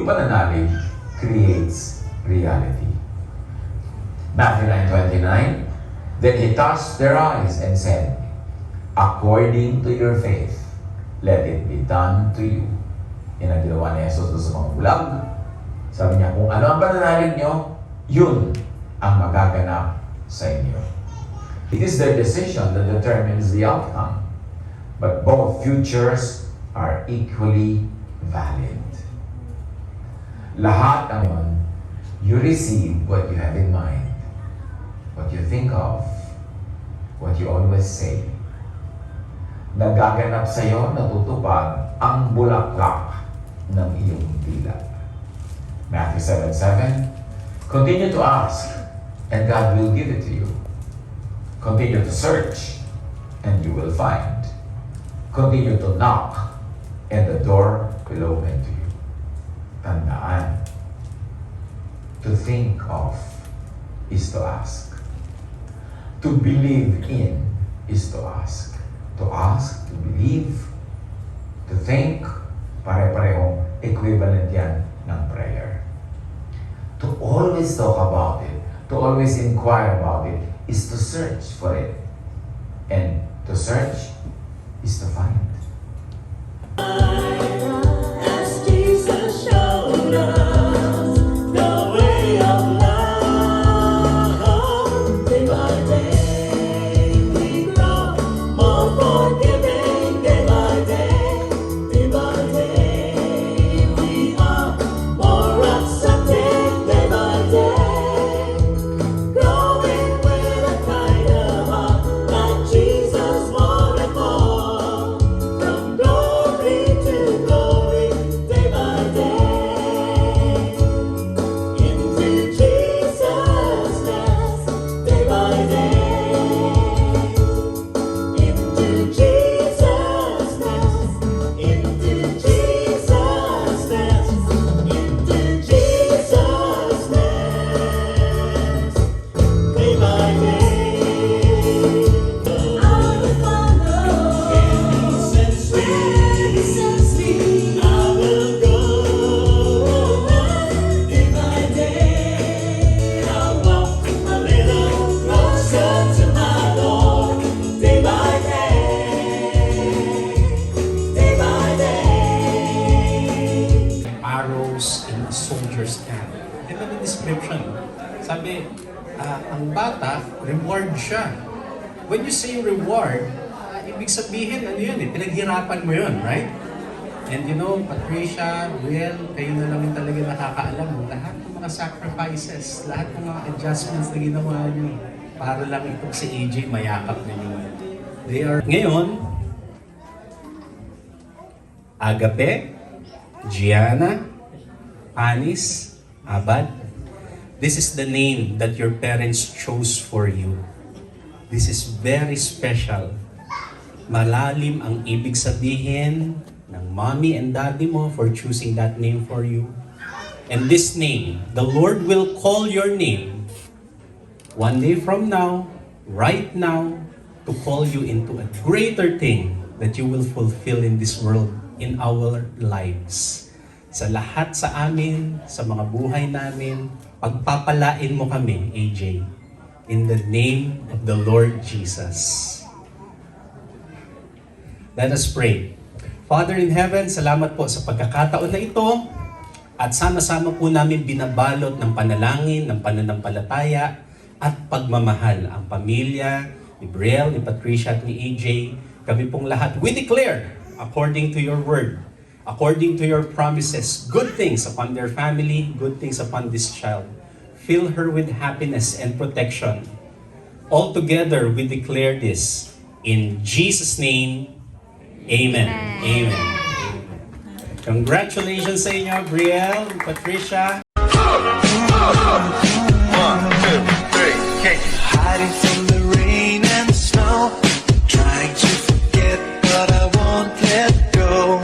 yung pananalig creates reality. Matthew 9:29, then he touched their eyes and said, according to your faith, let it be done to you. Yan ang ginawa ni Jesus sa mga bulag. Sabi niya, kung ano ang pananalig nyo, yun ang magaganap sa inyo. It is their decision that determines the outcome. But both futures are equally valid. Lahat ng yun, you receive what you have in mind, what you think of, what you always say. Nagaganap sa iyo, natutupad ang bulaklak ng iyong dila. Matthew 7:7, continue to ask, and God will give it to you. Continue to search, and you will find. Continue to knock, and the door will open to you. Tandaan, to think of is to ask. To believe in is to ask. To ask, to believe, to think, pare-parehong equivalent yan ng prayer. To always talk about it, to always inquire about it, is to search for it. And to search is to find. As Jesus showed us the way of love, day by day we grow more forgiving. Day by day we are more accepting. Day by day, growing with a kind of heart that Jesus wanted more. From glory to glory, day by day, into Jesusness, day by day, into Jesusness, into Jesusness, into Jesusness, day by day. Our Father, where He sends me, I will go. Day by day, I'll walk a little closer to my Lord. Day by day, arrows in a soldier's hand. Ito yung description. Sabi, ang bata, reward siya. When you say reward, ibig sabihin, ano yun pinaghirapan mo yun, right? And you know, Patricia, Riel, kayo na lang yung talaga nakakaalam. Lahat ng mga sacrifices, lahat ng mga adjustments na ginawa niyo, para lang ito si AJ mayakap ninyo. They are, ngayon, Agape, Gianna, Anis, Abad. This is the name that your parents chose for you. This is very special. Malalim ang ibig sabihin ng mommy and daddy mo for choosing that name for you. And this name, the Lord will call your name one day from now, right now, to call you into a greater thing that you will fulfill in this world, in our lives. Sa lahat sa amin, sa mga buhay namin, pagpapalain mo kami, AJ, in the name of the Lord Jesus. Let us pray. Father in heaven, salamat po sa pagkakataon na ito at sama-sama po namin binabalot ng panalangin, ng pananampalataya at pagmamahal ang pamilya ni Brielle, ni Patricia at ni AJ. Kami pong lahat, we declare according to your word, according to your promises, good things upon their family, good things upon this child. Fill her with happiness and protection. Altogether, we declare this in Jesus' name. Amen. Amen. Congratulations sa inyo, Brielle, Patricia. 1, 2, 3, kick. Hiding from the rain and snow, trying to forget but I won't let go.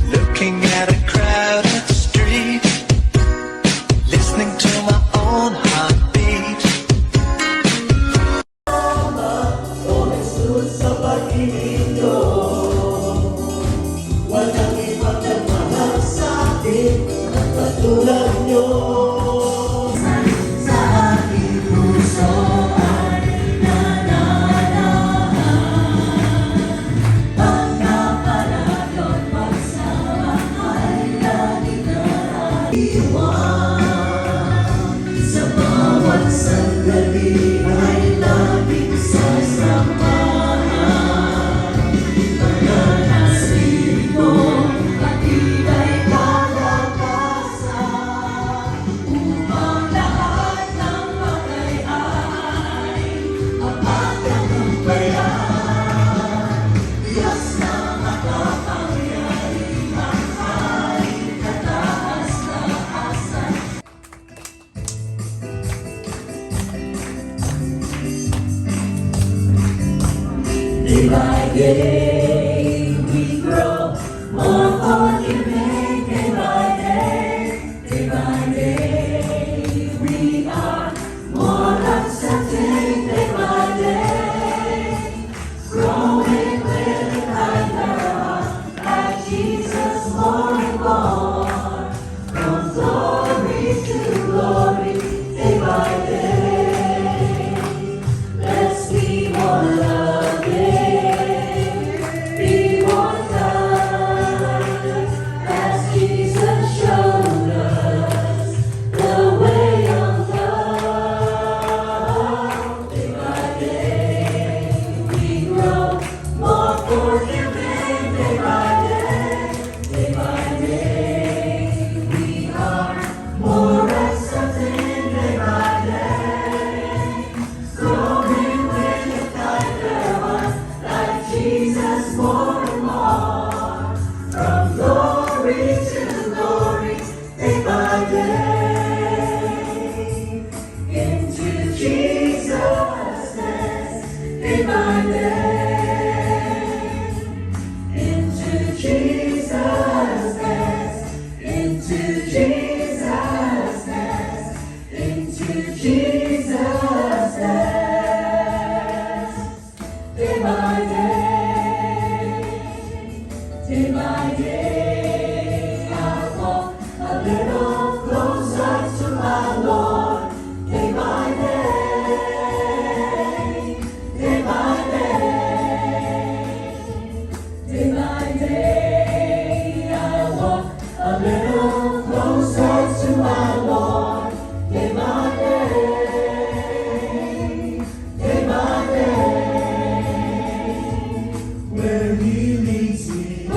Looking at a crowded street, listening to my own heartbeat. sa pag-ibig nyo, walang ibang nagmahal sa atin. day we grow more forgiving. Day by day we are more accepting. Day by day, growing with a kinder heart, like Jesus more and more. From glory to glory, day by day. Let's be more loving, be more kind, as Jesus showed us the way of love. Day by day, we grow more forgiving. Day by day, we are more accepting. Day by day, growing with a kinder heart, like Jesus more and more. From glory to glory, day by day, into Jesus' day by day, into Jesus' into Jesus' into Jesus' day by day, I walk a little closer to my Lord. Day by day, I walk a little closer to my Lord. Day by day, where He leads me,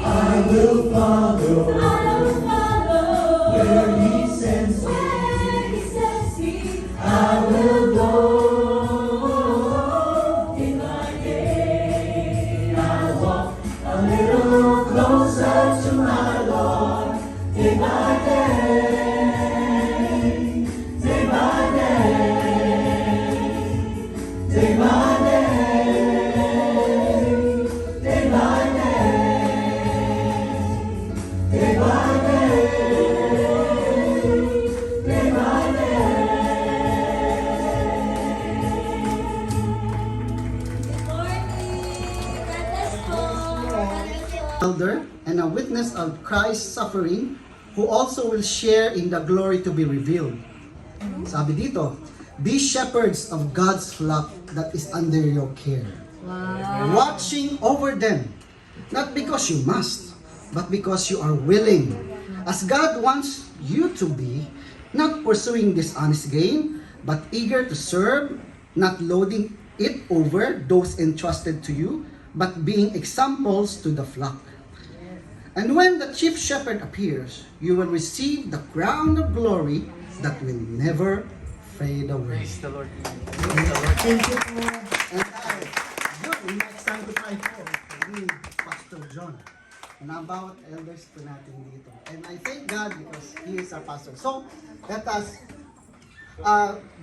I will follow. Where He sends me, I will go. Day by day, I walk a little closer to my Lord. Day by day, day by day, day by day, day by day, day by elder and a witness of Christ's suffering, who also will share in the glory to be revealed. Sabi dito, be shepherds of God's flock that is under your care, watching over them, not because you must, but because you are willing, as God wants you to be, not pursuing dishonest gain, but eager to serve, not loading it over those entrusted to you, but being examples to the flock. And when the chief shepherd appears, you will receive the crown of glory that will never fade away. Praise the Lord. Thank you po. And yun, next time to try po ni Pastor John. And ang bawat elders po natin dito. And I thank God because He is our pastor. So, let us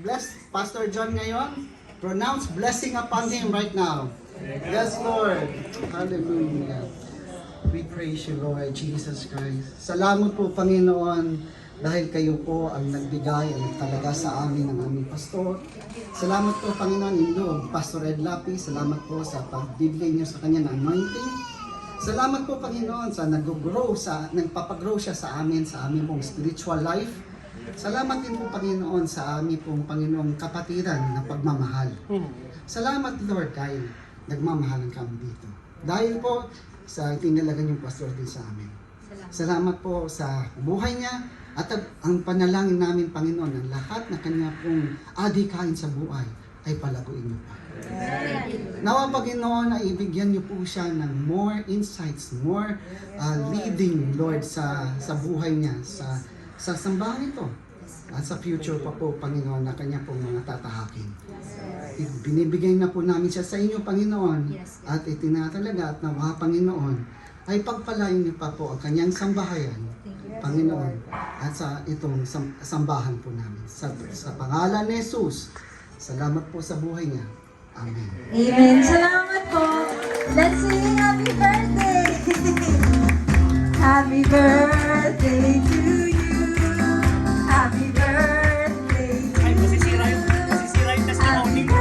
bless Pastor John ngayon. Pronounce blessing upon him right now. Yes, Lord. Hallelujah. We praise you, Lord Jesus Christ. Salamat po, Panginoon, dahil kayo po ang nagbigay, ang nagtalaga sa amin ng aming pastor. Salamat po, Panginoon, inyong Pastor Ed Lapi. Salamat po sa pagbibigay niyo sa kanya ng anointing. Salamat po, Panginoon, sa nagpapagrow siya sa amin pong spiritual life. Salamat din po, Panginoon, sa amin pong Panginoong kapatiran na pagmamahal. Salamat, Lord, dahil nagmamahalan kami dito. Dahil po sa itinalagan yung pastor din sa amin. Salamat po sa buhay niya at ang panalangin namin, Panginoon, ang lahat na kanya pong adhikain sa buhay ay palaguin niyo pa. Nawa, Panginoon, na ibigyan niyo po siya ng more insights, more leading, Lord, sa buhay niya, sa sambahan ito. At sa future pa po, Panginoon, na kanya pong mga tatahakin. Binibigay na po namin siya sa inyo, Panginoon, at itinatalaga at nawa, Panginoon, ay pagpalain niyo pa po ang kanyang sambahayan, Panginoon, at sa itong sambahan po namin. Sa pangalan ni Jesus, salamat po sa buhay niya. Amen. Amen. Salamat. po. Let's sing happy birthday. Happy birthday to you. Happy birthday to Ay, you. masisira yung testimony ko.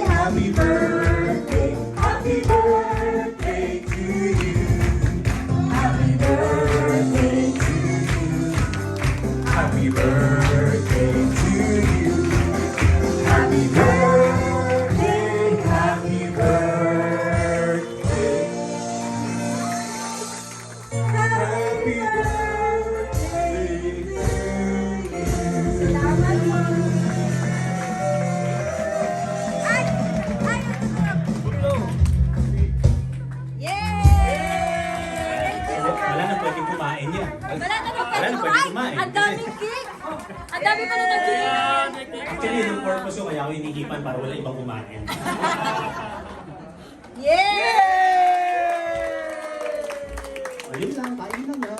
Happy birthday, happy birthday to you. Happy birthday to you. Happy birthday to you. Happy birthday, happy birthday. Happy birthday to you. Salamat po. Ay! Ay! Yay! Wala na pwedeng kumain yan. Wala na Wala pwede na pwede kumain. Ang daming cake! Ang dami pa na nag-cake! Actually, yung purpose ko kaya ako hinihipan para wala ibang kumain. Yay! Ayun lang. Kain na.